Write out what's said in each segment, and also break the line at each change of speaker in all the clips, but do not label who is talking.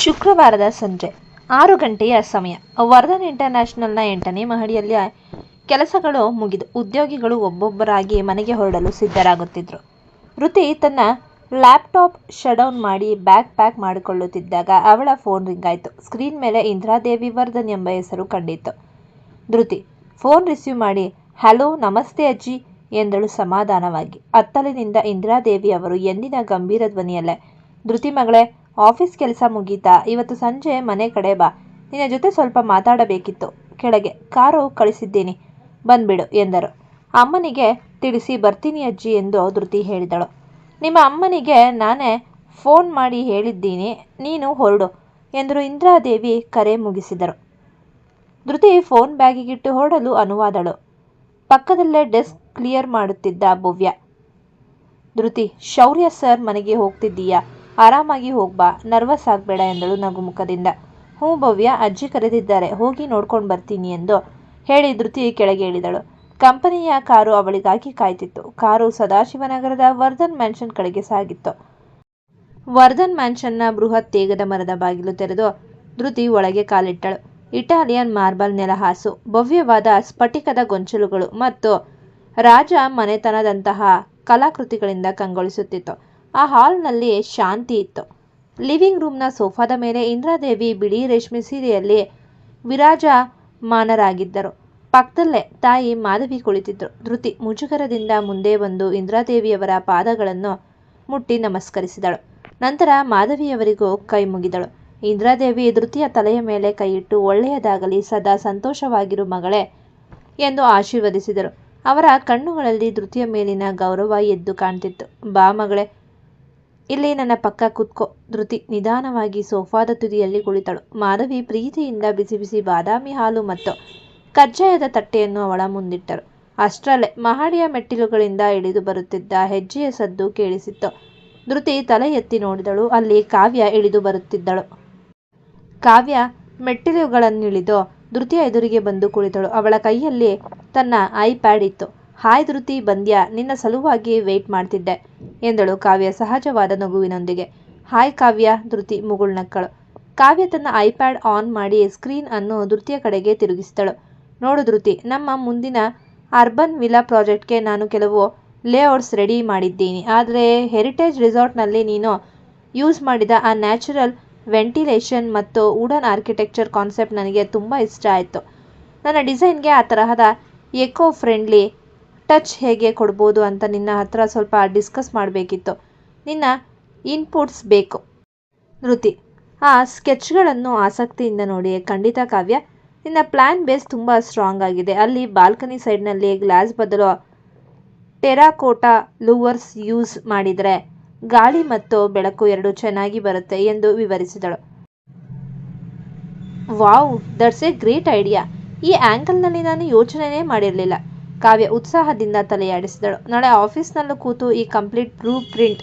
ಶುಕ್ರವಾರದ ಸಂಜೆ 6 ಗಂಟೆಯ ಸಮಯ. ವರ್ಧನ್ ಇಂಟರ್ನ್ಯಾಷನಲ್ನ 8ನೇ ಮಹಡಿಯಲ್ಲಿ ಕೆಲಸಗಳು ಮುಗಿದು ಉದ್ಯೋಗಿಗಳು ಒಬ್ಬೊಬ್ಬರಾಗಿ ಮನೆಗೆ ಹೊರಡಲು ಸಿದ್ಧರಾಗುತ್ತಿದ್ದರು. ಋತಿ ತನ್ನ ಲ್ಯಾಪ್ಟಾಪ್ ಶಟ್ಡೌನ್ ಮಾಡಿ ಬ್ಯಾಗ್ ಪ್ಯಾಕ್ ಮಾಡಿಕೊಳ್ಳುತ್ತಿದ್ದಾಗ ಅವಳ ಫೋನ್ ರಿಂಗ್ ಆಯಿತು. ಸ್ಕ್ರೀನ್ ಮೇಲೆ ಇಂದ್ರಾದೇವಿ ವರ್ಧನ್ ಎಂಬ ಹೆಸರು ಕಂಡಿತ್ತು. ಧೃತಿ ಫೋನ್ ರಿಸೀವ್ ಮಾಡಿ ಹಲೋ ನಮಸ್ತೆ ಅಜ್ಜಿ ಎಂದಳು ಸಮಾಧಾನವಾಗಿ. ಅತ್ತಲಿನಿಂದ ಇಂದ್ರಾದೇವಿ ಅವರು ಎಂದಿನ ಗಂಭೀರ ಧ್ವನಿಯಲ್ಲೇ, ಧೃತಿ ಮಗಳೇ, ಆಫೀಸ್ ಕೆಲಸ ಮುಗೀತಾ? ಇವತ್ತು ಸಂಜೆ ಮನೆ ಕಡೆ ಬಾ, ನಿನ್ನ ಜೊತೆ ಸ್ವಲ್ಪ ಮಾತಾಡಬೇಕಿತ್ತು. ಕೆಳಗೆ ಕಾರು ಕಳಿಸಿದ್ದೀನಿ, ಬಂದ್ಬಿಡು ಎಂದರು. ಅಮ್ಮನಿಗೆ ತಿಳಿಸಿ ಬರ್ತೀನಿ ಅಜ್ಜಿ ಎಂದು ಧೃತಿ ಹೇಳಿದಳು. ನಿಮ್ಮ ಅಮ್ಮನಿಗೆ ನಾನೇ ಫೋನ್ ಮಾಡಿ ಹೇಳಿದ್ದೀನಿ, ನೀನು ಹೊರಡು ಎಂದರು. ಇಂದ್ರಾದೇವಿ ಕರೆ ಮುಗಿಸಿದರು. ಧೃತಿ ಫೋನ್ ಬ್ಯಾಗಿಗಿಟ್ಟು ಹೊರಡಲು ಅನುವಾದಳು. ಪಕ್ಕದಲ್ಲೇ ಡೆಸ್ಕ್ ಕ್ಲಿಯರ್ ಮಾಡುತ್ತಿದ್ದ ಭವ್ಯ, ಧೃತಿ, ಶೌರ್ಯ ಸರ್ ಮನೆಗೆ ಹೋಗ್ತಿದ್ದೀಯಾ? ಆರಾಮಾಗಿ ಹೋಗ್ಬಾ, ನರ್ವಸ್ ಆಗಬೇಡ ಎಂದಳು ನಗುಮುಖದಿಂದ. ಹ್ಞೂ ಭವ್ಯ, ಅಜ್ಜಿ ಕರೆದಿದ್ದಾರೆ, ಹೋಗಿ ನೋಡ್ಕೊಂಡು ಬರ್ತೀನಿ ಎಂದು ಹೇಳಿ ಧೃತಿ ಕೆಳಗೆ ಇಳಿದಳು. ಕಂಪನಿಯ ಕಾರು ಅವಳಿಗಾಗಿ ಕಾಯ್ತಿತ್ತು. ಕಾರು ಸದಾಶಿವನಗರದ ವರ್ಧನ್ ಮ್ಯಾನ್ಷನ್ ಕಡೆಗೆ ಸಾಗಿತ್ತು. ವರ್ಧನ್ ಮ್ಯಾನ್ಷನ್ನ ಬೃಹತ್ ತೇಗದ ಮರದ ಬಾಗಿಲು ತೆರೆದು ಧೃತಿ ಒಳಗೆ ಕಾಲಿಟ್ಟಳು. ಇಟಾಲಿಯನ್ ಮಾರ್ಬಲ್ ನೆಲಹಾಸು, ಭವ್ಯವಾದ ಸ್ಫಟಿಕದ ಗೊಂಚಲುಗಳು ಮತ್ತು ರಾಜ ಮನೆತನದಂತಹ ಕಲಾಕೃತಿಗಳಿಂದ ಕಂಗೊಳಿಸುತ್ತಿತ್ತು. ಆ ಹಾಲ್ನಲ್ಲಿ ಶಾಂತಿ ಇತ್ತು. ಲಿವಿಂಗ್ ರೂಮ್ನ ಸೋಫಾದ ಮೇಲೆ ಇಂದ್ರಾದೇವಿ ಬಿಳಿ ರೇಷ್ಮೆ ಸೀರೆಯಲ್ಲಿ ವಿರಾಜಮಾನರಾಗಿದ್ದರು. ಪಕ್ಕದಲ್ಲೇ ತಾಯಿ ಮಾಧವಿ ಕುಳಿತಿದ್ದರು. ಧೃತಿ ಮುಜುಗರದಿಂದ ಮುಂದೆ ಬಂದು ಇಂದ್ರಾದೇವಿಯವರ ಪಾದಗಳನ್ನು ಮುಟ್ಟಿ ನಮಸ್ಕರಿಸಿದಳು. ನಂತರ ಮಾಧವಿಯವರಿಗೂ ಕೈ ಮುಗಿದಳು. ಇಂದ್ರಾದೇವಿ ಧೃತಿಯ ತಲೆಯ ಮೇಲೆ ಕೈಯಿಟ್ಟು, ಒಳ್ಳೆಯದಾಗಲಿ, ಸದಾ ಸಂತೋಷವಾಗಿರು ಮಗಳೇ ಎಂದು ಆಶೀರ್ವದಿಸಿದರು. ಅವರ ಕಣ್ಣುಗಳಲ್ಲಿ ಧೃತಿಯ ಮೇಲಿನ ಗೌರವ ಎದ್ದು ಕಾಣ್ತಿತ್ತು. ಬಾ ಮಗಳೇ, ಇಲ್ಲಿ ನನ್ನ ಪಕ್ಕ ಕೂತ್ಕೋ. ಧೃತಿ ನಿಧಾನವಾಗಿ ಸೋಫಾದ ತುದಿಯಲ್ಲಿ ಕುಳಿತಳು. ಮಾಧವಿ ಪ್ರೀತಿಯಿಂದ ಬಿಸಿ ಬಿಸಿ ಬಾದಾಮಿ ಹಾಲು ಮತ್ತು ಕಜ್ಜಾಯದ ತಟ್ಟೆಯನ್ನು ಅವಳ ಮುಂದಿಟ್ಟರು. ಅಷ್ಟರಲ್ಲೇ ಮಹಡಿಯ ಮೆಟ್ಟಿಲುಗಳಿಂದ ಇಳಿದು ಬರುತ್ತಿದ್ದ ಹೆಜ್ಜೆಯ ಸದ್ದು ಕೇಳಿಸಿತ್ತು. ಧೃತಿ ತಲೆ ಎತ್ತಿ ನೋಡಿದಳು. ಅಲ್ಲಿ ಕಾವ್ಯ ಇಳಿದು ಬರುತ್ತಿದ್ದಳು. ಕಾವ್ಯ ಮೆಟ್ಟಿಲುಗಳನ್ನಿಳಿದು ಧೃತಿಯ ಎದುರಿಗೆ ಬಂದು ಕುಳಿತಳು. ಅವಳ ಕೈಯಲ್ಲಿ ತನ್ನ ಐಪ್ಯಾಡ್ ಇತ್ತು. ಹಾಯ್ ಧೃತಿ, ಬಂದ್ಯಾ? ನಿನ್ನ ಸಲುವಾಗಿ ವೇಟ್ ಮಾಡ್ತಿದ್ದೆ ಎಂದಳು ಕಾವ್ಯ ಸಹಜವಾದ ನಗುವಿನೊಂದಿಗೆ. ಹಾಯ್ ಕಾವ್ಯ, ಧೃತಿ ಮುಗುಳ್ನಕ್ಕಳು. ಕಾವ್ಯ ತನ್ನ ಐಪ್ಯಾಡ್ ಆನ್ ಮಾಡಿ ಸ್ಕ್ರೀನ್ ಅನ್ನು ಧೃತಿಯ ಕಡೆಗೆ ತಿರುಗಿಸಿದಳು. ನೋಡು ಧೃತಿ, ನಮ್ಮ ಮುಂದಿನ ಅರ್ಬನ್ ವಿಲ್ಲಾ ಪ್ರಾಜೆಕ್ಟ್ಗೆ ನಾನು ಕೆಲವು ಲೇಔಟ್ಸ್ ರೆಡಿ ಮಾಡಿದ್ದೀನಿ. ಆದರೆ ಹೆರಿಟೇಜ್ ರೆಸಾರ್ಟ್ನಲ್ಲಿ ನೀನು ಯೂಸ್ ಮಾಡಿದ ಆ ನ್ಯಾಚುರಲ್ ವೆಂಟಿಲೇಷನ್ ಮತ್ತು ವುಡನ್ ಆರ್ಕಿಟೆಕ್ಚರ್ ಕಾನ್ಸೆಪ್ಟ್ ನನಗೆ ತುಂಬ ಇಷ್ಟ ಆಯಿತು. ನನ್ನ ಡಿಸೈನ್ಗೆ ಆ ತರಹದ ಎಕೋ ಫ್ರೆಂಡ್ಲಿ ಟಚ್ ಹೇಗೆ ಕೊಡ್ಬೋದು ಅಂತ ನಿನ್ನ ಹತ್ರ ಸ್ವಲ್ಪ ಡಿಸ್ಕಸ್ ಮಾಡಬೇಕಿತ್ತು. ನಿನ್ನ ಇನ್ಪುಟ್ಸ್ ಬೇಕು. ಧೃತಿ ಆ ಸ್ಕೆಚ್ಗಳನ್ನು ಆಸಕ್ತಿಯಿಂದ ನೋಡಿ, ಖಂಡಿತ ಕಾವ್ಯ, ನಿನ್ನ ಪ್ಲ್ಯಾನ್ ಬೇಸ್ ತುಂಬ ಸ್ಟ್ರಾಂಗ್ ಆಗಿದೆ. ಅಲ್ಲಿ ಬಾಲ್ಕನಿ ಸೈಡ್ನಲ್ಲಿ ಗ್ಲಾಸ್ ಬದಲು ಟೆರಾಕೋಟಾ ಲೂವರ್ಸ್ ಯೂಸ್ ಮಾಡಿದರೆ ಗಾಳಿ ಮತ್ತು ಬೆಳಕು ಎರಡೂ ಚೆನ್ನಾಗಿ ಬರುತ್ತೆ ಎಂದು ವಿವರಿಸಿದಳು. Wow, that's a great idea. ಈ ಆ್ಯಂಗಲ್ನಲ್ಲಿ ನಾನು ಯೋಚನೆನೇ ಮಾಡಿರಲಿಲ್ಲ. ಕಾವ್ಯ ಉತ್ಸಾಹದಿಂದ ತಲೆಯಾಡಿಸಿದಳು. ನಾಳೆ ಆಫೀಸ್ನಲ್ಲೂ ಕೂತು ಈ ಕಂಪ್ಲೀಟ್ ಬ್ಲೂ ಪ್ರಿಂಟ್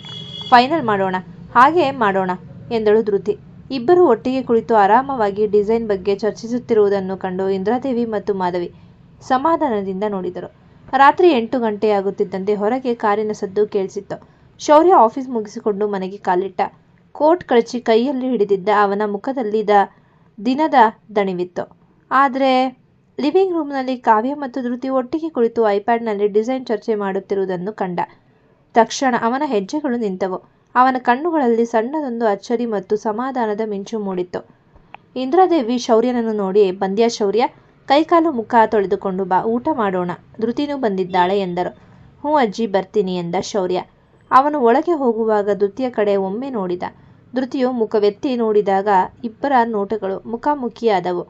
ಫೈನಲ್ ಮಾಡೋಣ. ಹಾಗೆ ಮಾಡೋಣ ಎಂದಳು ಧೃತಿ. ಇಬ್ಬರು ಒಟ್ಟಿಗೆ ಕುಳಿತು ಆರಾಮವಾಗಿ ಡಿಸೈನ್ ಬಗ್ಗೆ ಚರ್ಚಿಸುತ್ತಿರುವುದನ್ನು ಕಂಡು ಇಂದ್ರಾದೇವಿ ಮತ್ತು ಮಾಧವಿ ಸಮಾಧಾನದಿಂದ ನೋಡಿದರು. ರಾತ್ರಿ 8 ಗಂಟೆಯಾಗುತ್ತಿದ್ದಂತೆ ಹೊರಗೆ ಕಾರಿನ ಸದ್ದು ಕೇಳಿಸಿತ್ತು. ಶೌರ್ಯ ಆಫೀಸ್ ಮುಗಿಸಿಕೊಂಡು ಮನೆಗೆ ಕಾಲಿಟ್ಟ. ಕೋಟ್ ಕಳಚಿ ಕೈಯಲ್ಲಿ ಹಿಡಿದಿದ್ದ ಅವನ ಮುಖದಲ್ಲಿ ದಿನದ ದಣಿವಿತ್ತು. ಆದರೆ ಲಿವಿಂಗ್ ರೂಮ್ನಲ್ಲಿ ಕಾವ್ಯ ಮತ್ತು ಧೃತಿ ಒಟ್ಟಿಗೆ ಕುಳಿತು ಐಪ್ಯಾಡ್ನಲ್ಲಿ ಡಿಸೈನ್ ಚರ್ಚೆ ಮಾಡುತ್ತಿರುವುದನ್ನು ಕಂಡ. ತಕ್ಷಣ ಅವನ ಹೆಜ್ಜೆಗಳು ನಿಂತವು. ಅವನ ಕಣ್ಣುಗಳಲ್ಲಿ ಸಣ್ಣದೊಂದು ಅಚ್ಚರಿ ಮತ್ತು ಸಮಾಧಾನದ ಮಿಂಚು ಮೂಡಿತ್ತು. ಇಂದ್ರಾದೇವಿ ಶೌರ್ಯನನ್ನು ನೋಡಿ, ಬಂದ್ಯಾ ಶೌರ್ಯ? ಕೈಕಾಲು ಮುಖ ತೊಳೆದುಕೊಂಡು ಬಾ, ಊಟ ಮಾಡೋಣ. ಧೃತಿನೂ ಬಂದಿದ್ದಾಳೆ ಎಂದರು. ಹ್ಞೂ ಅಜ್ಜಿ, ಬರ್ತೀನಿ ಎಂದ ಶೌರ್ಯ. ಅವನು ಒಳಗೆ ಹೋಗುವಾಗ ಧೃತಿಯ ಕಡೆ ಒಮ್ಮೆ ನೋಡಿದ. ಧೃತಿಯು ಮುಖವೆತ್ತಿ ನೋಡಿದಾಗ ಇಬ್ಬರ ನೋಟಗಳು ಮುಖಾಮುಖಿಯಾದವು.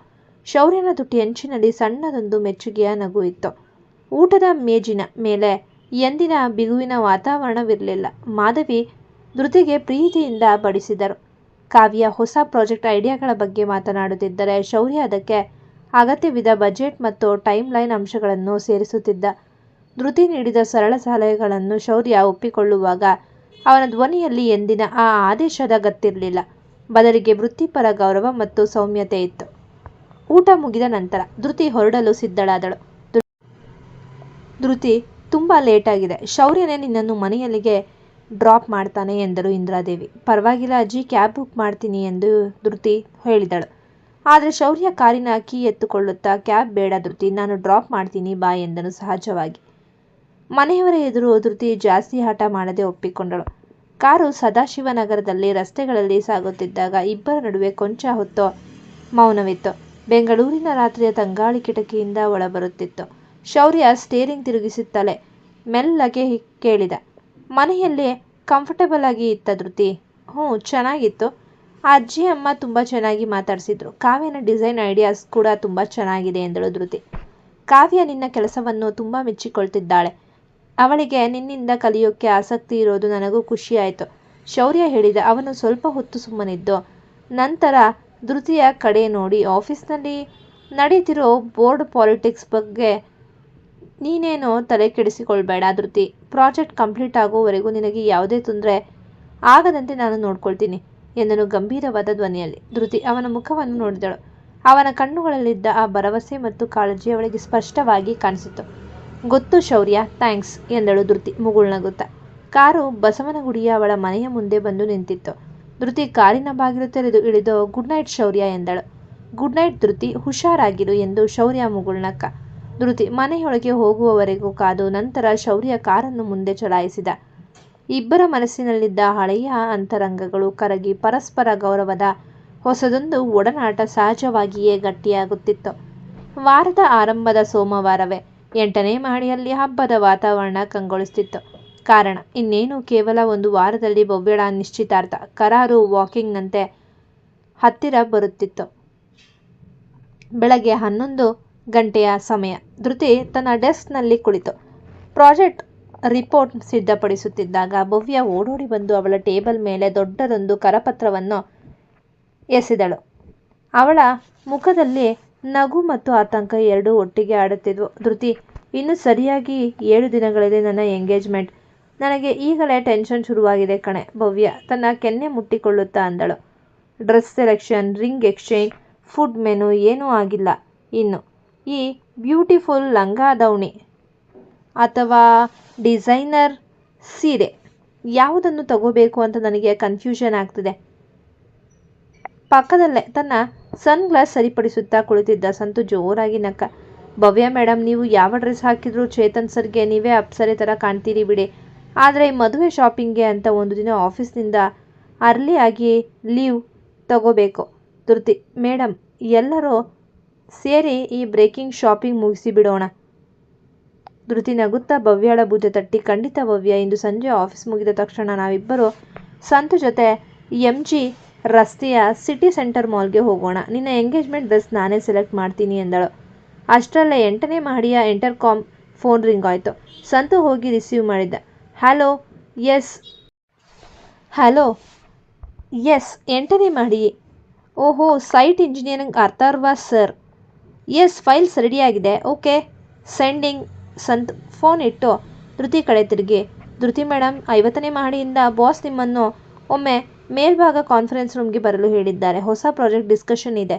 ಶೌರ್ಯನ ತುಟಿ ಅಂಚಿನಲ್ಲಿ ಸಣ್ಣದೊಂದು ಮೆಚ್ಚುಗೆಯ ನಗು ಇತ್ತು. ಊಟದ ಮೇಜಿನ ಮೇಲೆ ಎಂದಿನ ಬಿಗುವಿನ ವಾತಾವರಣವಿರಲಿಲ್ಲ. ಮಾಧವಿ ಧೃತಿಗೆ ಪ್ರೀತಿಯಿಂದ ಬಡಿಸಿದರು. ಕಾವ್ಯ ಹೊಸ ಪ್ರಾಜೆಕ್ಟ್ ಐಡಿಯಾಗಳ ಬಗ್ಗೆ ಮಾತನಾಡುತ್ತಿದ್ದರೆ ಶೌರ್ಯ ಅದಕ್ಕೆ ಅಗತ್ಯವಿದ್ದ ಬಜೆಟ್ ಮತ್ತು ಟೈಮ್ ಲೈನ್ ಅಂಶಗಳನ್ನು ಸೇರಿಸುತ್ತಿದ್ದ. ಧೃತಿ ನೀಡಿದ ಸರಳ ಸಲಹೆಗಳನ್ನು ಶೌರ್ಯ ಒಪ್ಪಿಕೊಳ್ಳುವಾಗ ಅವನ ಧ್ವನಿಯಲ್ಲಿ ಎಂದಿನ ಆ ಆದೇಶದ ಗತ್ತಿರಲಿಲ್ಲ. ಬದಲಿಗೆ ವೃತ್ತಿಪರ ಗೌರವ ಮತ್ತು ಸೌಮ್ಯತೆ ಇತ್ತು. ಊಟ ಮುಗಿದ ನಂತರ ಧೃತಿ ಹೊರಡಲು ಸಿದ್ಧಳಾದಳು. ಧೃತಿ, ತುಂಬ ಲೇಟಾಗಿದೆ. ಶೌರ್ಯನೇ ನಿನ್ನನ್ನು ಮನೆಯಲ್ಲಿಗೆ ಡ್ರಾಪ್ ಮಾಡ್ತಾನೆ ಎಂದರು ಇಂದ್ರಾದೇವಿ. ಪರವಾಗಿಲ್ಲ ಅಜ್ಜಿ, ಕ್ಯಾಬ್ ಬುಕ್ ಮಾಡ್ತೀನಿ ಎಂದು ಧೃತಿ ಹೇಳಿದಳು. ಆದರೆ ಶೌರ್ಯ ಕಾರಿನ ಕೀ ಎತ್ತುಕೊಳ್ಳುತ್ತಾ, ಕ್ಯಾಬ್ ಬೇಡ ಧೃತಿ, ನಾನು ಡ್ರಾಪ್ ಮಾಡ್ತೀನಿ ಬಾ ಎಂದನು ಸಹಜವಾಗಿ. ಮನೆಯವರ ಎದುರು ಧೃತಿ ಜಾಸ್ತಿ ಹಠ ಮಾಡದೆ ಒಪ್ಪಿಕೊಂಡಳು. ಕಾರು ಸದಾಶಿವನಗರದಲ್ಲಿ ರಸ್ತೆಗಳಲ್ಲಿ ಸಾಗುತ್ತಿದ್ದಾಗ ಇಬ್ಬರ ನಡುವೆ ಕೊಂಚ ಹೊತ್ತು ಮೌನವಿತ್ತು. ಬೆಂಗಳೂರಿನ ರಾತ್ರಿಯ ತಂಗಾಳಿ ಕಿಟಕಿಯಿಂದ ಒಳಬರುತ್ತಿತ್ತು. ಶೌರ್ಯ ಸ್ಟೇರಿಂಗ್ ತಿರುಗಿಸುತ್ತಲೇ ಮೆಲ್ಲಗೆ ಕೇಳಿದ, ಮನೆಯಲ್ಲಿ ಕಂಫರ್ಟಬಲ್ ಆಗಿ ಇತ್ತ ಧೃತಿ? ಹ್ಞೂ, ಚೆನ್ನಾಗಿತ್ತು. ಅಜ್ಜಿ ಅಮ್ಮ ತುಂಬ ಚೆನ್ನಾಗಿ ಮಾತಾಡಿಸಿದ್ರು. ಕಾವ್ಯನ ಡಿಸೈನ್ ಐಡಿಯಾಸ್ ಕೂಡ ತುಂಬ ಚೆನ್ನಾಗಿದೆ ಎಂದಳು ಧೃತಿ. ಕಾವ್ಯ ನಿನ್ನ ಕೆಲಸವನ್ನು ತುಂಬ ಮೆಚ್ಚಿಕೊಳ್ತಿದ್ದಾಳೆ. ಅವಳಿಗೆ ನಿನ್ನಿಂದ ಕಲಿಯೋಕ್ಕೆ ಆಸಕ್ತಿ ಇರೋದು ನನಗೂ ಖುಷಿಯಾಯಿತು, ಶೌರ್ಯ ಹೇಳಿದ. ಅವನು ಸ್ವಲ್ಪ ಹೊತ್ತು ಸುಮ್ಮನಿದ್ದು ನಂತರ ಧೃತಿಯ ಕಡೆ ನೋಡಿ, ಆಫೀಸ್ನಲ್ಲಿ ನಡೀತಿರೋ ಬೋರ್ಡ್ ಪಾಲಿಟಿಕ್ಸ್ ಬಗ್ಗೆ ನೀನೇನೋ ತಲೆ ಕೆಡಿಸಿಕೊಳ್ಬೇಡ ಧೃತಿ. ಪ್ರಾಜೆಕ್ಟ್ ಕಂಪ್ಲೀಟ್ ಆಗೋವರೆಗೂ ನಿನಗೆ ಯಾವುದೇ ತೊಂದರೆ ಆಗದಂತೆ ನಾನು ನೋಡ್ಕೊಳ್ತೀನಿ ಎಂದನು ಗಂಭೀರವಾದ ಧ್ವನಿಯಲ್ಲಿ. ಧೃತಿ ಅವನ ಮುಖವನ್ನು ನೋಡಿದಳು. ಅವನ ಕಣ್ಣುಗಳಲ್ಲಿದ್ದ ಆ ಭರವಸೆ ಮತ್ತು ಕಾಳಜಿ ಅವಳಿಗೆ ಸ್ಪಷ್ಟವಾಗಿ ಕಾಣಿಸಿತು. ಗೊತ್ತು ಶೌರ್ಯ, ಥ್ಯಾಂಕ್ಸ್ ಎಂದಳು ಧೃತಿ ಮುಗುಳ್ನಗುತ್ತಾ. ಕಾರು ಬಸವನಗುಡಿಯ ಅವಳ ಮನೆಯ ಮುಂದೆ ಬಂದು ನಿಂತಿತ್ತು. ಧೃತಿ ಕಾರಿನ ಬಾಗಿಲು ತೆರೆದು ಇಳಿದು, ಗುಡ್ ನೈಟ್ ಶೌರ್ಯ ಎಂದಳು. ಗುಡ್ ನೈಟ್ ಧೃತಿ, ಹುಷಾರಾಗಿರು ಎಂದು ಶೌರ್ಯ ಮುಗುಳ್ನಕ್ಕ. ಧೃತಿ ಮನೆಯೊಳಗೆ ಹೋಗುವವರೆಗೂ ಕಾದು ನಂತರ ಶೌರ್ಯ ಕಾರನ್ನು ಮುಂದೆ ಚಲಾಯಿಸಿದ. ಇಬ್ಬರ ಮನಸ್ಸಿನಲ್ಲಿದ್ದ ಹಳೆಯ ಅಂತರಂಗಗಳು ಕರಗಿ ಪರಸ್ಪರ ಗೌರವದ ಹೊಸದೊಂದು ಒಡನಾಟ ಸಹಜವಾಗಿಯೇ ಗಟ್ಟಿಯಾಗುತ್ತಿತ್ತು. ವಾರದ ಆರಂಭದ ಸೋಮವಾರವೇ 8ನೇ ಮಹಡಿಯಲ್ಲಿ ಹಬ್ಬದ ವಾತಾವರಣ ಕಂಗೊಳಿಸುತ್ತಿತ್ತು. ಕಾರಣ ಇನ್ನೇನು ಕೇವಲ ಒಂದು ವಾರದಲ್ಲಿ ಭವ್ಯಳ ನಿಶ್ಚಿತಾರ್ಥ ಕರಾರು ವಾಕಿಂಗ್ನಂತೆ ಹತ್ತಿರ ಬರುತ್ತಿತ್ತು. ಬೆಳಗ್ಗೆ 11 ಗಂಟೆಯ ಸಮಯ. ಧೃತಿ ತನ್ನ ಡೆಸ್ಕ್ನಲ್ಲಿ ಕುಳಿತು ಪ್ರಾಜೆಕ್ಟ್ ರಿಪೋರ್ಟ್ ಸಿದ್ಧಪಡಿಸುತ್ತಿದ್ದಾಗ ಭವ್ಯ ಓಡೋಡಿ ಬಂದು ಅವಳ ಟೇಬಲ್ ಮೇಲೆ ದೊಡ್ಡದೊಂದು ಕರಪತ್ರವನ್ನು ಎಸೆದಳು. ಅವಳ ಮುಖದಲ್ಲಿ ನಗು ಮತ್ತು ಆತಂಕ ಎರಡೂ ಒಟ್ಟಿಗೆ ಆಡುತ್ತಿದ್ವು. ಧೃತಿ, ಇನ್ನು ಸರಿಯಾಗಿ 7 ದಿನಗಳಿದೆ ನನ್ನ ಎಂಗೇಜ್ಮೆಂಟ್. ನನಗೆ ಈಗಲೇ ಟೆನ್ಷನ್ ಶುರುವಾಗಿದೆ ಕಣೆ, ಭವ್ಯ ತನ್ನ ಕೆನ್ನೆ ಮುಟ್ಟಿಕೊಳ್ಳುತ್ತಾ ಅಂದಳು. Dress selection, ring exchange, food menu ಏನೂ ಆಗಿಲ್ಲ ಇನ್ನು. ಈ ಬ್ಯೂಟಿಫುಲ್ ಲಂಗ ದಾವಣಿ ಅಥವಾ ಡಿಸೈನರ್ ಸೀರೆ ಯಾವುದನ್ನು ತಗೋಬೇಕು ಅಂತ ನನಗೆ ಕನ್ಫ್ಯೂಷನ್ ಆಗ್ತಿದೆ. ಪಕ್ಕದಲ್ಲೇ ತನ್ನ ಸನ್ ಗ್ಲಾಸ್ ಸರಿಪಡಿಸುತ್ತಾ ಕುಳಿತಿದ್ದ ಸಂತು ಜೋರಾಗಿ ನಕ್ಕ. ಭವ್ಯ ಮೇಡಮ್, ನೀವು ಯಾವ ಡ್ರೆಸ್ ಹಾಕಿದ್ರು ಚೇತನ್ ಸರ್ಗೆ ನೀವೇ ಅಪ್ಸರೆ ಥರ ಕಾಣ್ತೀರಿ ಬಿಡಿ. ಆದರೆ ಮದುವೆ ಶಾಪಿಂಗ್ಗೆ ಅಂತ ಒಂದು ದಿನ ಆಫೀಸ್ನಿಂದ ಅರ್ಲಿ ಆಗಿ ಲೀವ್ ತಗೋಬೇಕು. ಧೃತಿ ಮೇಡಮ್, ಎಲ್ಲರೂ ಸೇರಿ ಈ ಬ್ರೇಕಿಂಗ್ ಶಾಪಿಂಗ್ ಮುಗಿಸಿ ಬಿಡೋಣ. ಧೃತಿ ನಗುತ್ತಾ ಭವ್ಯಳ ಭುಜ ತಟ್ಟಿ, ಖಂಡಿತ ಭವ್ಯ, ಇಂದು ಸಂಜೆ ಆಫೀಸ್ ಮುಗಿದ ತಕ್ಷಣ ನಾವಿಬ್ಬರು ಸಂತು ಜೊತೆ MG ರಸ್ತೆಯ ಸಿಟಿ ಸೆಂಟರ್ ಮಾಲ್ಗೆ ಹೋಗೋಣ. ನಿನ್ನ ಎಂಗೇಜ್ಮೆಂಟ್ ಡ್ರೆಸ್ ನಾನೇ ಸೆಲೆಕ್ಟ್ ಮಾಡ್ತೀನಿ ಎಂದಳು. ಅಷ್ಟರಲ್ಲೇ 8ನೇ ಮಹಡಿಯ ಇಂಟರ್ಕಾಮ್ ಫೋನ್ ರಿಂಗ್ ಆಯಿತು. ಸಂತು ಹೋಗಿ ರಿಸೀವ್ ಮಾಡಿದ್ದ. ಹಲೋ ಎಸ್ 8ನೇ ಮಹಡಿ. ಓಹೋ, site engineering Atharva sir. Yes, files ರೆಡಿಯಾಗಿದೆ. Okay, sending. ಸಂತು ಫೋನ್ ಇಟ್ಟು ಧೃತಿ ಕಡೆ ತಿರುಗಿ, ಧೃತಿ ಮೇಡಮ್, 50ನೇ ಮಹಡಿಯಿಂದ ಬಾಸ್ ನಿಮ್ಮನ್ನು ಒಮ್ಮೆ ಮೇಲ್ಭಾಗ ಕಾನ್ಫರೆನ್ಸ್ ರೂಮ್ಗೆ ಬರಲು ಹೇಳಿದ್ದಾರೆ. ಹೊಸ ಪ್ರಾಜೆಕ್ಟ್ ಡಿಸ್ಕಷನ್ ಇದೆ.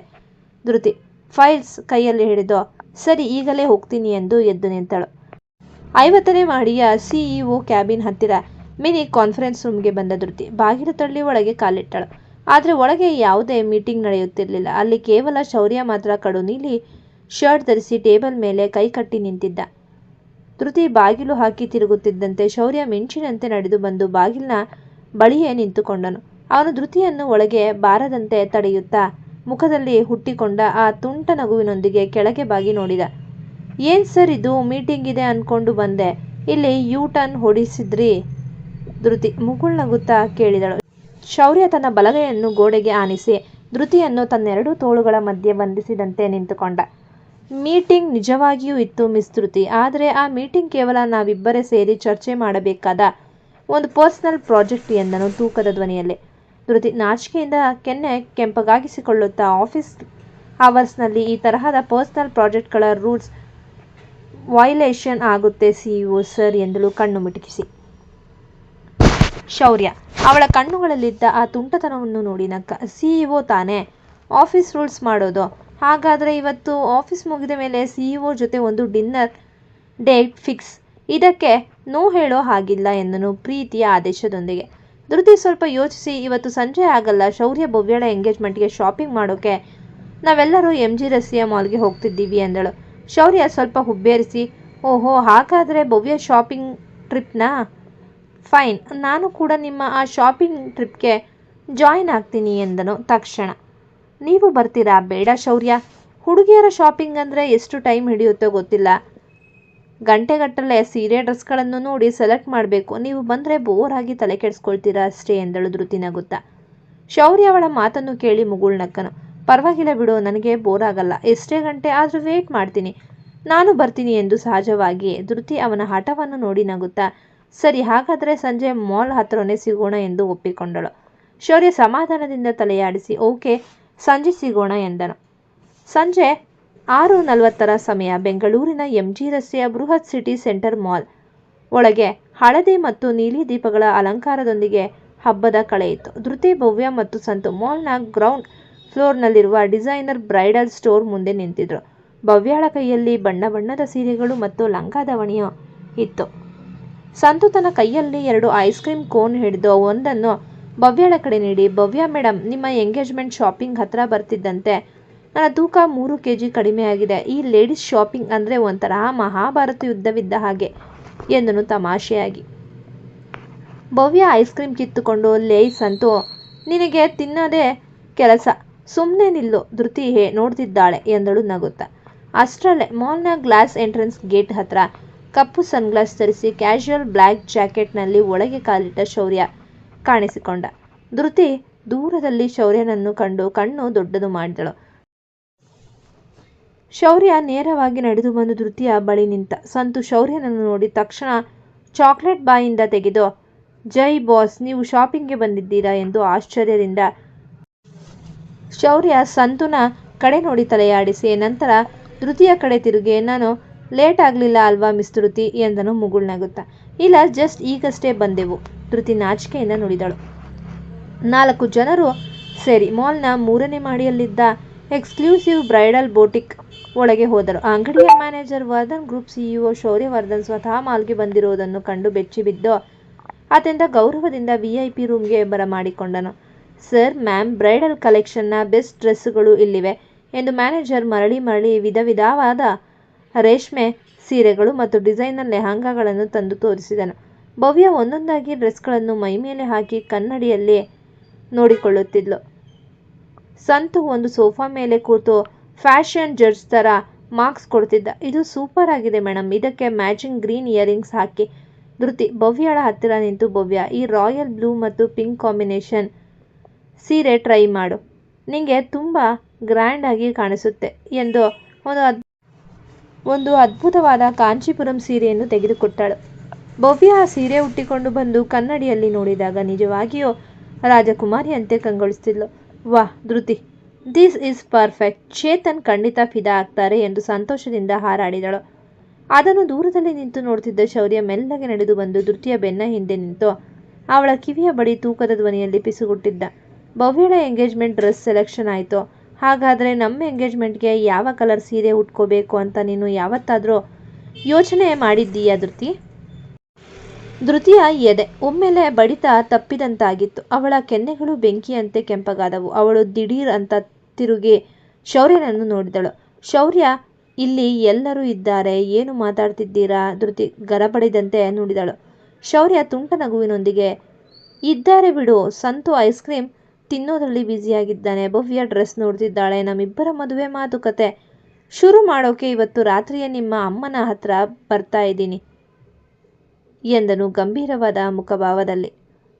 ಧೃತಿ ಫೈಲ್ಸ್ ಕೈಯಲ್ಲಿ ಹಿಡಿದು, ಸರಿ ಈಗಲೇ ಹೋಗ್ತೀನಿ ಎಂದು ಎದ್ದು ನಿಂತಳು. 50ನೇ ಮಹಡಿಯ CEO ಕ್ಯಾಬಿನ್ ಹತ್ತಿರ ಮಿನಿ ಕಾನ್ಫರೆನ್ಸ್ ರೂಮ್ಗೆ ಬಂದ ಧೃತಿ ಬಾಗಿಲು ತಳ್ಳಿ ಒಳಗೆ ಕಾಲಿಟ್ಟಳು. ಆದರೆ ಒಳಗೆ ಯಾವುದೇ ಮೀಟಿಂಗ್ ನಡೆಯುತ್ತಿರಲಿಲ್ಲ. ಅಲ್ಲಿ ಕೇವಲ ಶೌರ್ಯ ಮಾತ್ರ ಕಡು ನೀಲಿ ಶರ್ಟ್ ಧರಿಸಿ ಟೇಬಲ್ ಮೇಲೆ ಕೈ ಕಟ್ಟಿ ನಿಂತಿದ್ದ. ಧೃತಿ ಬಾಗಿಲು ಹಾಕಿ ತಿರುಗುತ್ತಿದ್ದಂತೆ ಶೌರ್ಯ ಮಿಂಚಿನಂತೆ ನಡೆದು ಬಂದು ಬಾಗಿಲಿನ ಬಳಿಯೇ ನಿಂತುಕೊಂಡನು. ಅವನು ಧೃತಿಯನ್ನು ಒಳಗೆ ಬಾರದಂತೆ ತಡೆಯುತ್ತಾ ಮುಖದಲ್ಲಿ ಹುಟ್ಟಿಕೊಂಡ ಆ ತುಂಟ ನಗುವಿನೊಂದಿಗೆ ಕೆಳಗೆ ಬಾಗಿ ನೋಡಿದ. ಏನ್ ಸರ್ ಇದು, ಮೀಟಿಂಗ್ ಇದೆ ಅನ್ಕೊಂಡು ಬಂದೆ, ಇಲ್ಲಿ ಯೂ ಟರ್ನ್ ಹೊಡಿಸಿದ್ರಿ? ಧೃತಿ ಮುಗುಳ್ನಗುತ್ತಾ ಕೇಳಿದಳು. ಶೌರ್ಯ ತನ್ನ ಬಲಗೈಯನ್ನು ಗೋಡೆಗೆ ಆನಿಸಿ ಧೃತಿಯನ್ನು ತನ್ನೆರಡು ತೋಳುಗಳ ಮಧ್ಯೆ ಬಂಧಿಸಿದಂತೆ ನಿಂತುಕೊಂಡ. ಮೀಟಿಂಗ್ ನಿಜವಾಗಿಯೂ ಇತ್ತು ಮಿಸ್ ಧೃತಿ, ಆದರೆ ಆ ಮೀಟಿಂಗ್ ಕೇವಲ ನಾವಿಬ್ಬರೇ ಸೇರಿ ಚರ್ಚೆ ಮಾಡಬೇಕಾದ ಒಂದು ಪರ್ಸನಲ್ ಪ್ರಾಜೆಕ್ಟ್ ಎಂದನು ತೂಕದ ಧ್ವನಿಯಲ್ಲಿ. ಧೃತಿ ನಾಚಿಕೆಯಿಂದ ಕೆನ್ನೆ ಕೆಂಪಗಾಗಿಸಿಕೊಳ್ಳುತ್ತಾ, ಆಫೀಸ್ ಅವರ್ಸ್ನಲ್ಲಿ ಈ ತರಹದ ಪರ್ಸನಲ್ ಪ್ರಾಜೆಕ್ಟ್ಗಳ ರೂಲ್ಸ್ ವೈಲೇಷನ್ ಆಗುತ್ತೆ CEO ಸರ್ ಎಂದಳು ಕಣ್ಣು ಮಿಟುಕಿಸಿ. ಶೌರ್ಯ ಅವಳ ಕಣ್ಣುಗಳಲ್ಲಿದ್ದ ಆ ತುಂಟತನವನ್ನು ನೋಡಿ ನಕ್ಕ. CEO ತಾನೇ ಆಫೀಸ್ ರೂಲ್ಸ್ ಮಾಡೋದು? ಹಾಗಾದರೆ ಇವತ್ತು ಆಫೀಸ್ ಮುಗಿದ ಮೇಲೆ CEO ಜೊತೆ ಒಂದು ಡಿನ್ನರ್ ಡೇಟ್ ಫಿಕ್ಸ್. ಇದಕ್ಕೆ ನೋ ಹೇಳೋ ಹಾಗಿಲ್ಲ ಎಂದನು ಪ್ರೀತಿಯ ಆದೇಶದೊಂದಿಗೆ. ಧೃತಿ ಸ್ವಲ್ಪ ಯೋಚಿಸಿ, ಇವತ್ತು ಸಂಜೆ ಆಗಲ್ಲ, ಶೌರ್ಯ ಭವ್ಯಳ ಎಂಗೇಜ್ಮೆಂಟ್ಗೆ ಶಾಪಿಂಗ್ ಮಾಡೋಕೆ ನಾವೆಲ್ಲರೂ MG ರಸ್ತೆಯ ಮಾಲ್ಗೆ ಹೋಗ್ತಿದ್ದೀವಿ ಎಂದಳು. ಶೌರ್ಯ ಸ್ವಲ್ಪ ಹುಬ್ಬೇರಿಸಿ, ಓಹೋ, ಹಾಗಾದರೆ ಭವ್ಯ ಶಾಪಿಂಗ್ ಟ್ರಿಪ್ನಾ? ಫೈನ್, ನಾನು ಕೂಡ ನಿಮ್ಮ ಆ ಶಾಪಿಂಗ್ ಟ್ರಿಪ್ಗೆ ಜಾಯಿನ್ ಆಗ್ತೀನಿ ಎಂದನು ತಕ್ಷಣ. ನೀವು ಬರ್ತೀರಾ? ಬೇಡ ಶೌರ್ಯ, ಹುಡುಗಿಯರ ಶಾಪಿಂಗ್ ಅಂದರೆ ಎಷ್ಟು ಟೈಮ್ ಹಿಡಿಯುತ್ತೋ ಗೊತ್ತಿಲ್ಲ. ಗಂಟೆಗಟ್ಟಲೆ ಸೀರೆ ಡ್ರೆಸ್ಗಳನ್ನು ನೋಡಿ ಸೆಲೆಕ್ಟ್ ಮಾಡಬೇಕು. ನೀವು ಬಂದರೆ ಬೋರ್ ಆಗಿ ತಲೆ ಕೆಡಿಸ್ಕೊಳ್ತೀರಾ ಅಷ್ಟೇ ಎಂದಳು ಧೃತಿ ನಗುತ್ತಾ. ಶೌರ್ಯ ಅವಳ ಮಾತನ್ನು ಕೇಳಿ ಮುಗುಳ್ನಕ್ಕನು. ಪರವಾಗಿಲ್ಲ ಬಿಡು, ನನಗೆ ಬೋರ್ ಆಗಲ್ಲ, ಎಷ್ಟೇ ಗಂಟೆ ಆದರೂ ವೇಟ್ ಮಾಡ್ತೀನಿ, ನಾನು ಬರ್ತೀನಿ ಎಂದು ಸಹಜವಾಗಿ. ಧೃತಿ ಅವನ ಹಠವನ್ನು ನೋಡಿ ನಗುತ್ತಾ, ಸರಿ ಹಾಗಾದರೆ ಸಂಜೆ ಮಾಲ್ ಹತ್ರನೇ ಸಿಗೋಣ ಎಂದು ಒಪ್ಪಿಕೊಂಡಳು. ಶೌರ್ಯ ಸಮಾಧಾನದಿಂದ ತಲೆಯಾಡಿಸಿ, ಓಕೆ, ಸಂಜೆ ಸಿಗೋಣ ಎಂದನು. ಸಂಜೆ 6:40 ಸಮಯ. ಬೆಂಗಳೂರಿನ MG ರಸ್ತೆಯ ಬೃಹತ್ ಸಿಟಿ ಸೆಂಟರ್ ಮಾಲ್ ಒಳಗೆ ಹಳದಿ ಮತ್ತು ನೀಲಿ ದೀಪಗಳ ಅಲಂಕಾರದೊಂದಿಗೆ ಹಬ್ಬದ ಕಳೆಯಿತು. ಧೃತಿ, ಭವ್ಯ ಮತ್ತು ಸಂತು ಮಾಲ್ನ ಗ್ರೌಂಡ್ ಫ್ಲೋರ್ನಲ್ಲಿರುವ ಡಿಸೈನರ್ ಬ್ರೈಡಲ್ ಸ್ಟೋರ್ ಮುಂದೆ ನಿಂತಿದ್ರು. ಭವ್ಯಳ ಕೈಯಲ್ಲಿ ಬಣ್ಣ ಬಣ್ಣದ ಸೀರೆಗಳು ಮತ್ತು ಲಂಗಾದಾವಣಿಯು ಇತ್ತು. ಸಂತು ತನ್ನ ಕೈಯಲ್ಲಿ 2 ಐಸ್ ಕ್ರೀಮ್ ಕೋನ್ ಹಿಡಿದು ಒಂದನ್ನು ಭವ್ಯಳ ಕಡೆ ನೀಡಿ, ಭವ್ಯ ಮೇಡಮ್, ನಿಮ್ಮ ಎಂಗೇಜ್ಮೆಂಟ್ ಶಾಪಿಂಗ್ ಹತ್ರ ಬರ್ತಿದ್ದಂತೆ ನನ್ನ ತೂಕ 3 kg ಕಡಿಮೆಯಾಗಿದೆ. ಈ ಲೇಡೀಸ್ ಶಾಪಿಂಗ್ ಅಂದರೆ ಒಂಥರ ಮಹಾಭಾರತ ಯುದ್ಧವಿದ್ದ ಹಾಗೆ ಎಂದನು ತಮಾಷೆಯಾಗಿ. ಭವ್ಯ ಐಸ್ ಕ್ರೀಮ್ ಕಿತ್ತುಕೊಂಡು, ಲೇಯ್ ಸಂತು, ನಿನಗೆ ತಿನ್ನೋದೇ ಕೆಲಸ, ಸುಮ್ಮನೆ ನಿಲ್ಲು, ಧೃತಿ ನೋಡ್ತಿದ್ದಾಳೆ ಎಂದಳು ನಗುತ್ತಾ. ಅಷ್ಟರಲ್ಲೇ ಮಾಲ್ನ ಗ್ಲಾಸ್ ಎಂಟ್ರೆನ್ಸ್ ಗೇಟ್ ಹತ್ರ ಕಪ್ಪು ಸನ್ಗ್ಲಾಸ್ ಧರಿಸಿ ಕ್ಯಾಶುಯಲ್ ಬ್ಲ್ಯಾಕ್ ಜಾಕೆಟ್ನಲ್ಲಿ ಒಳಗೆ ಕಾಲಿಟ್ಟ ಶೌರ್ಯ ಕಾಣಿಸಿಕೊಂಡ. ಧೃತಿ ದೂರದಲ್ಲಿ ಶೌರ್ಯನನ್ನು ಕಂಡು ಕಣ್ಣು ದೊಡ್ಡದು ಮಾಡಿದಳು. ಶೌರ್ಯ ನೇರವಾಗಿ ನಡೆದು ಬಂದು ಧೃತಿಯ ಬಳಿ ನಿಂತ. ಸಂತು ಶೌರ್ಯನನ್ನು ನೋಡಿ ತಕ್ಷಣ ಚಾಕ್ಲೇಟ್ ಬಾಯಿಂದ ತೆಗೆದು, ಜೈ ಬಾಸ್, ನೀವು ಶಾಪಿಂಗ್ಗೆ ಬಂದಿದ್ದೀರಾ ಎಂದು ಆಶ್ಚರ್ಯದಿಂದ. ಶೌರ್ಯ ಸಂತುನ ಕಡೆ ನೋಡಿ ತಲೆಯಾಡಿಸಿ, ನಂತರ ಧೃತಿಯ ಕಡೆ ತಿರುಗಿ, ನಾನು ಲೇಟ್ ಆಗಲಿಲ್ಲ ಅಲ್ವಾ ಮಿಸ್ ಧೃತಿ ಎಂದನು ಮುಗುಳ್ನಗುತ್ತಾ. ಇಲ್ಲ, ಜಸ್ಟ್ ಈಗಷ್ಟೇ ಬಂದೆವು, ಧೃತಿ ನಾಚಿಕೆಯಿಂದ ನುಡಿದಳು. 4 ಜನರು ಸೇರಿ ಮಾಲ್ನ 3ನೇ ಮಹಡಿಯಲ್ಲಿದ್ದ ಎಕ್ಸ್ಕ್ಲೂಸಿವ್ ಬ್ರೈಡಲ್ ಬೋಟಿಕ್ ಒಳಗೆ ಹೋದರು. ಅಂಗಡಿಯ ಮ್ಯಾನೇಜರ್ ವರ್ಧನ್ ಗ್ರೂಪ್ CEO ಶೌರ್ಯವರ್ಧನ್ ಸ್ವತಃ ಮಾಲ್ಗೆ ಬಂದಿರುವುದನ್ನು ಕಂಡು ಬೆಚ್ಚಿಬಿದ್ದು ಅತ್ಯಂತ ಗೌರವದಿಂದ VIP ರೂಮ್ಗೆ ಬರಮಾಡಿಕೊಂಡನು. ಸರ್, ಮ್ಯಾಮ್, ಬ್ರೈಡಲ್ ಕಲೆಕ್ಷನ್ನ ಬೆಸ್ಟ್ ಡ್ರೆಸ್ಸುಗಳು ಇಲ್ಲಿವೆ ಎಂದು ಮ್ಯಾನೇಜರ್ ಮರಳಿ ಮರಳಿ ವಿಧವಾದ ರೇಷ್ಮೆ ಸೀರೆಗಳು ಮತ್ತು ಡಿಸೈನರ್ ಲೆಹಂಗಾಗಳನ್ನು ತಂದು ತೋರಿಸಿದನು. ಭವ್ಯ ಒಂದೊಂದಾಗಿ ಡ್ರೆಸ್ಗಳನ್ನು ಮೈಮೇಲೆ ಹಾಕಿ ಕನ್ನಡಿಯಲ್ಲಿ ನೋಡಿಕೊಳ್ಳುತ್ತಿದ್ಲು. ಸಂತು ಒಂದು ಸೋಫಾ ಮೇಲೆ ಕೂತು ಫ್ಯಾಷನ್ ಜಡ್ಜ್ ಥರ ಮಾರ್ಕ್ಸ್ ಕೊಡ್ತಿದ್ದ. ಇದು ಸೂಪರ್ ಆಗಿದೆ ಮೇಡಮ್, ಇದಕ್ಕೆ ಮ್ಯಾಚಿಂಗ್ ಗ್ರೀನ್ ಇಯರಿಂಗ್ಸ್ ಹಾಕಿ. ಧೃತಿ ಭವ್ಯಳ ಹತ್ತಿರ ನಿಂತು, ಭವ್ಯ, ಈ ರಾಯಲ್ ಬ್ಲೂ ಮತ್ತು ಪಿಂಕ್ ಕಾಂಬಿನೇಷನ್ ಸೀರೆ ಟ್ರೈ ಮಾಡು, ನಿಂಗೆ ತುಂಬ ಗ್ರ್ಯಾಂಡ್ ಆಗಿ ಕಾಣಿಸುತ್ತೆ ಎಂದು ಒಂದು ಅದ್ಭುತವಾದ ಕಾಂಚೀಪುರಂ ಸೀರೆಯನ್ನು ತೆಗೆದುಕೊಟ್ಟಳು. ಭವ್ಯ ಆ ಸೀರೆ ಉಟ್ಟಿಕೊಂಡು ಬಂದು ಕನ್ನಡಿಯಲ್ಲಿ ನೋಡಿದಾಗ ನಿಜವಾಗಿಯೂ ರಾಜಕುಮಾರಿಯಂತೆ ಕಂಗೊಳಿಸುತ್ತಿದ್ಲು. ವಾಹ್ Dhriti, this is perfect, Chetan ಖಂಡಿತ ಫಿದಾ ಆಗ್ತಾರೆ ಎಂದು ಸಂತೋಷದಿಂದ ಹಾರಾಡಿದಳು. ಅದನ್ನು ದೂರದಲ್ಲಿ ನಿಂತು ನೋಡ್ತಿದ್ದ ಶೌರ್ಯ ಮೆಲ್ಲಗೆ ನಡೆದು ಬಂದು ಧೃತಿಯ ಬೆನ್ನ ಹಿಂದೆ ನಿಂತು ಅವಳ ಕಿವಿಯ ಬಳಿ ತೂಕದ ಧ್ವನಿಯಲ್ಲಿ ಪಿಸುಗುಟ್ಟಿದ್ದ. ಭವ್ಯಳ ಎಂಗೇಜ್ಮೆಂಟ್ ಡ್ರೆಸ್ ಸೆಲೆಕ್ಷನ್ ಆಯಿತು. ಹಾಗಾದರೆ ನಮ್ಮ ಎಂಗೇಜ್ಮೆಂಟ್ಗೆ ಯಾವ ಕಲರ್ ಸೀರೆ ಉಟ್ಕೋಬೇಕು ಅಂತ ನೀನು ಯಾವತ್ತಾದರೂ ಯೋಚನೆ ಮಾಡಿದ್ದೀಯಾ ಧೃತಿ? ಧೃತಿಯ ಎದೆ ಒಮ್ಮೆಲೆ ಬಡಿತ ತಪ್ಪಿದಂತಾಗಿತ್ತು. ಅವಳ ಕೆನ್ನೆಗಳು ಬೆಂಕಿಯಂತೆ ಕೆಂಪಗಾದವು. ಅವಳು ದಿಢೀರ್ ಅಂತ ತಿರುಗಿ ಶೌರ್ಯನನ್ನು ನೋಡಿದಳು. ಶೌರ್ಯ, ಇಲ್ಲಿ ಎಲ್ಲರೂ ಇದ್ದಾರೆ, ಏನು ಮಾತಾಡ್ತಿದ್ದೀರಾ? ಧೃತಿ ಗರಬಡಿದಂತೆ ನುಡಿದಳು. ಶೌರ್ಯ ತುಂಟ ನಗುವಿನೊಂದಿಗೆ, ಇದ್ದಾರೆ ಬಿಡು, ಸಂತು ಐಸ್ ಕ್ರೀಮ್ ತಿನ್ನೋದ್ರಲ್ಲಿ ಬ್ಯುಸಿಯಾಗಿದ್ದಾನೆ, ಭವ್ಯ ಡ್ರೆಸ್ ನೋಡ್ತಿದ್ದಾಳೆ, ನಮ್ಮಿಬ್ಬರ ಮದುವೆ ಮಾತುಕತೆ ಶುರು ಮಾಡೋಕೆ ಇವತ್ತು ರಾತ್ರಿಯೇ ನಿಮ್ಮ ಅಮ್ಮನ ಹತ್ರ ಬರ್ತಾ ಇದ್ದೀನಿ ಎಂದನು ಗಂಭೀರವಾದ ಮುಖಭಾವದಲ್ಲಿ.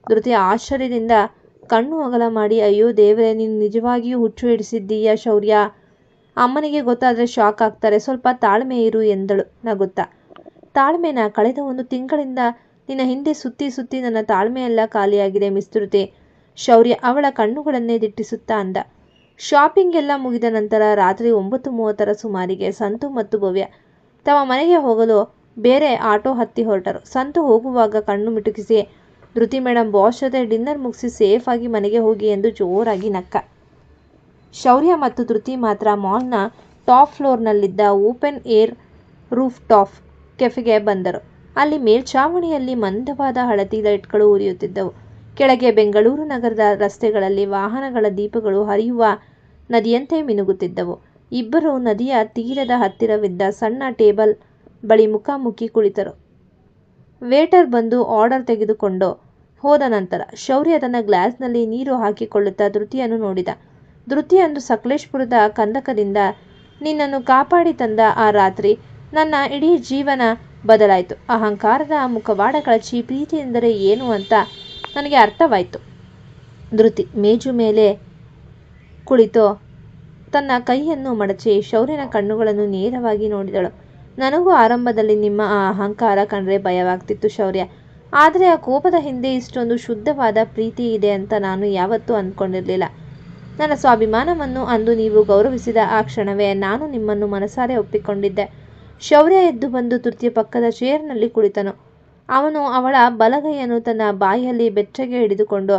ಧೃತಿ ಆಶ್ಚರ್ಯದಿಂದ ಕಣ್ಣು ಅಗಲ ಮಾಡಿ, ಅಯ್ಯೋ ದೇವರೇ, ನೀನು ನಿಜವಾಗಿಯೂ ಹುಚ್ಚು ಹಿಡಿಸಿದ್ದೀಯಾ ಶೌರ್ಯ, ಅಮ್ಮನಿಗೆ ಗೊತ್ತಾದರೆ ಶಾಕ್ ಆಗ್ತಾರೆ, ಸ್ವಲ್ಪ ತಾಳ್ಮೆ ಇರು ಎಂದಳು ನಗುತ್ತಾ. ತಾಳ್ಮೆನ? ಕಳೆದ 1 ತಿಂಗಳಿಂದ ನಿನ್ನ ಹಿಂದೆ ಸುತ್ತಿ ಸುತ್ತಿ ನನ್ನ ತಾಳ್ಮೆಯೆಲ್ಲ ಖಾಲಿಯಾಗಿದೆ ಮಿಸ್ ಧೃತಿ, ಶೌರ್ಯ ಅವಳ ಕಣ್ಣುಗಳನ್ನೇ ದಿಟ್ಟಿಸುತ್ತಾ ಅಂದ. ಶಾಪಿಂಗ್ ಎಲ್ಲ ಮುಗಿದ ನಂತರ ರಾತ್ರಿ 9:30 ಸುಮಾರಿಗೆ ಸಂತು ಮತ್ತು ಭವ್ಯ ತಮ್ಮ ಮನೆಗೆ ಹೋಗಲು ಬೇರೆ ಆಟೋ ಹತ್ತಿ ಹೊರಟರು. ಸಂತು ಹೋಗುವಾಗ ಕಣ್ಣು ಮಿಟುಕಿಸಿ, ಧೃತಿ ಮೇಡಮ್, ಬಾಸ್ ಜೊತೆ ಡಿನ್ನರ್ ಮುಗಿಸಿ ಸೇಫ್ ಆಗಿ ಮನೆಗೆ ಹೋಗಿ ಎಂದು ಜೋರಾಗಿ ನಕ್ಕ. ಶೌರ್ಯ ಮತ್ತು ಧೃತಿ ಮಾತ್ರ ಮಾಲ್ನ ಟಾಪ್ ಫ್ಲೋರ್ನಲ್ಲಿದ್ದ ಓಪನ್ ಏರ್ ರೂಫ್ ಟಾಪ್ ಕೆಫೆಗೆ ಬಂದರು. ಅಲ್ಲಿ ಮೇಲ್ಛಾವಣಿಯಲ್ಲಿ ಮಂದವಾದ ಹಳದಿ ಲೈಟ್ಗಳು ಉರಿಯುತ್ತಿದ್ದವು. ಕೆಳಗೆ ಬೆಂಗಳೂರು ನಗರದ ರಸ್ತೆಗಳಲ್ಲಿ ವಾಹನಗಳ ದೀಪಗಳು ಹರಿಯುವ ನದಿಯಂತೆ ಮಿನುಗುತ್ತಿದ್ದವು. ಇಬ್ಬರು ನದಿಯ ತೀರದ ಹತ್ತಿರವಿದ್ದ ಸಣ್ಣ ಟೇಬಲ್ ಬಳಿ ಮುಖಾಮುಖಿ ಕುಳಿತರು. ವೇಟರ್ ಬಂದು ಆರ್ಡರ್ ತೆಗೆದುಕೊಂಡು ಹೋದ ನಂತರ ಶೌರ್ಯ ತನ್ನ ಗ್ಲಾಸ್ನಲ್ಲಿ ನೀರು ಹಾಕಿಕೊಳ್ಳುತ್ತಾ ಧೃತಿಯನ್ನು ನೋಡಿದ. ಧೃತಿ, ಅಂದು ಸಕಲೇಶಪುರದ ಕಂದಕದಿಂದ ನಿನ್ನನ್ನು ಕಾಪಾಡಿ ತಂದ ಆ ರಾತ್ರಿ ನನ್ನ ಇಡೀ ಜೀವನ ಬದಲಾಯಿತು. ಅಹಂಕಾರದ ಮುಖವಾಡ ಕಳಚಿ ಪ್ರೀತಿ ಎಂದರೆ ಏನು ಅಂತ ನನಗೆ ಅರ್ಥವಾಯಿತು. ಧೃತಿ ಮೇಜು ಮೇಲೆ ಕುಳಿತು ತನ್ನ ಕೈಯನ್ನು ಮಡಚಿ ಶೌರ್ಯನ ಕಣ್ಣುಗಳನ್ನು ನೇರವಾಗಿ ನೋಡಿದಳು. ನನಗೂ ಆರಂಭದಲ್ಲಿ ನಿಮ್ಮ ಆ ಅಹಂಕಾರ ಕಂಡ್ರೆ ಭಯವಾಗ್ತಿತ್ತು ಶೌರ್ಯ. ಆದರೆ ಆ ಕೋಪದ ಹಿಂದೆ ಇಷ್ಟೊಂದು ಶುದ್ಧವಾದ ಪ್ರೀತಿ ಇದೆ ಅಂತ ನಾನು ಯಾವತ್ತೂ ಅಂದ್ಕೊಂಡಿರಲಿಲ್ಲ. ನನ್ನ ಸ್ವಾಭಿಮಾನವನ್ನು ಅಂದು ನೀವು ಗೌರವಿಸಿದ ಆ ಕ್ಷಣವೇ ನಾನು ನಿಮ್ಮನ್ನು ಮನಸಾರೆ ಒಪ್ಪಿಕೊಂಡಿದ್ದೆ. ಶೌರ್ಯ ಎದ್ದು ಬಂದು ಧೃತಿಯ ಪಕ್ಕದ ಚೇರ್ನಲ್ಲಿ ಕುಳಿತನು. ಅವನು ಅವಳ ಬಲಗೈಯನ್ನು ತನ್ನ ಬಾಯಲ್ಲಿ ಬೆಚ್ಚಗೆ ಹಿಡಿದುಕೊಂಡು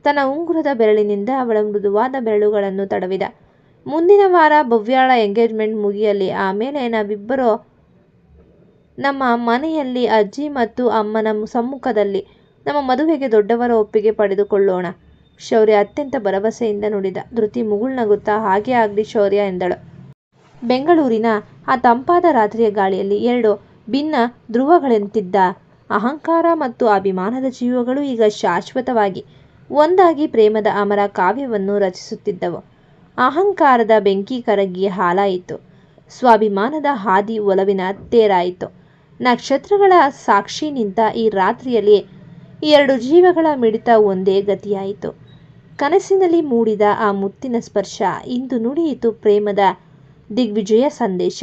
ತನ್ನ ಉಂಗುರದ ಬೆರಳಿನಿಂದ ಅವಳ ಮೃದುವಾದ ಬೆರಳುಗಳನ್ನು ತಡವಿದ. ಮುಂದಿನ ವಾರ ಭವ್ಯಾಳ ಎಂಗೇಜ್ಮೆಂಟ್ ಮುಗಿಯಲಿ, ಆಮೇಲೆ ನಾವಿಬ್ಬರು ನಮ್ಮ ಮನೆಯಲ್ಲಿ ಅಜ್ಜಿ ಮತ್ತು ಅಮ್ಮನ ಸಮ್ಮುಖದಲ್ಲಿ ನಮ್ಮ ಮದುವೆಗೆ ದೊಡ್ಡವರ ಒಪ್ಪಿಗೆ ಪಡೆದುಕೊಳ್ಳೋಣ. ಶೌರ್ಯ ಅತ್ಯಂತ ಭರವಸೆಯಿಂದ ನುಡಿದ. ಧೃತಿ ಮುಗುಳ್ನಗುತ್ತಾ ಹಾಗೆ ಆಗಲಿ ಶೌರ್ಯ ಎಂದಳು. ಬೆಂಗಳೂರಿನ ಆ ತಂಪಾದ ರಾತ್ರಿಯ ಗಾಳಿಯಲ್ಲಿ ಎರಡು ಭಿನ್ನ ಧ್ರುವಗಳಂತಿದ್ದ ಅಹಂಕಾರ ಮತ್ತು ಅಭಿಮಾನದ ಜೀವಗಳು ಈಗ ಶಾಶ್ವತವಾಗಿ ಒಂದಾಗಿ ಪ್ರೇಮದ ಅಮರ ಕಾವ್ಯವನ್ನು ರಚಿಸುತ್ತಿದ್ದವು. ಅಹಂಕಾರದ ಬೆಂಕಿ ಕರಗಿ ಹಾಲಾಯಿತು. ಸ್ವಾಭಿಮಾನದ ಹಾದಿ ಒಲವಿನ ತೇರಾಯಿತು. ನಕ್ಷತ್ರಗಳ ಸಾಕ್ಷಿ ನಿಂತ ಈ ರಾತ್ರಿಯಲ್ಲಿ ಈ ಎರಡು ಜೀವಗಳ ಮಿಡಿತ ಒಂದೇ ಗತಿಯಾಯಿತು. ಕನಸಿನಲ್ಲಿ ಮೂಡಿದ ಆ ಮುತ್ತಿನ ಸ್ಪರ್ಶ ಇಂದು ನುಡಿಯಿತು ಪ್ರೇಮದ ದಿಗ್ವಿಜಯ ಸಂದೇಶ.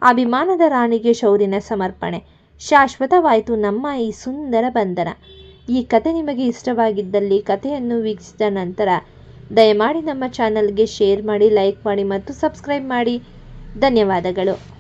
ಅಭಿಮಾನದ ರಾಣಿಗೆ ಶೌರ್ಯನ ಸಮರ್ಪಣೆ. ಶಾಶ್ವತವಾಯಿತು ನಮ್ಮ ಈ ಸುಂದರ ಬಂಧನ. ಈ ಕತೆ ನಿಮಗೆ ಇಷ್ಟವಾಗಿದ್ದಲ್ಲಿ ಕಥೆಯನ್ನು ವೀಕ್ಷಿಸಿದ ನಂತರ ದಯಮಾಡಿ ನಮ್ಮ ಚಾನಲ್ಗೆ ಶೇರ್ ಮಾಡಿ, ಲೈಕ್ ಮಾಡಿ ಮತ್ತು ಸಬ್ಸ್ಕ್ರೈಬ್ ಮಾಡಿ. ಧನ್ಯವಾದಗಳು.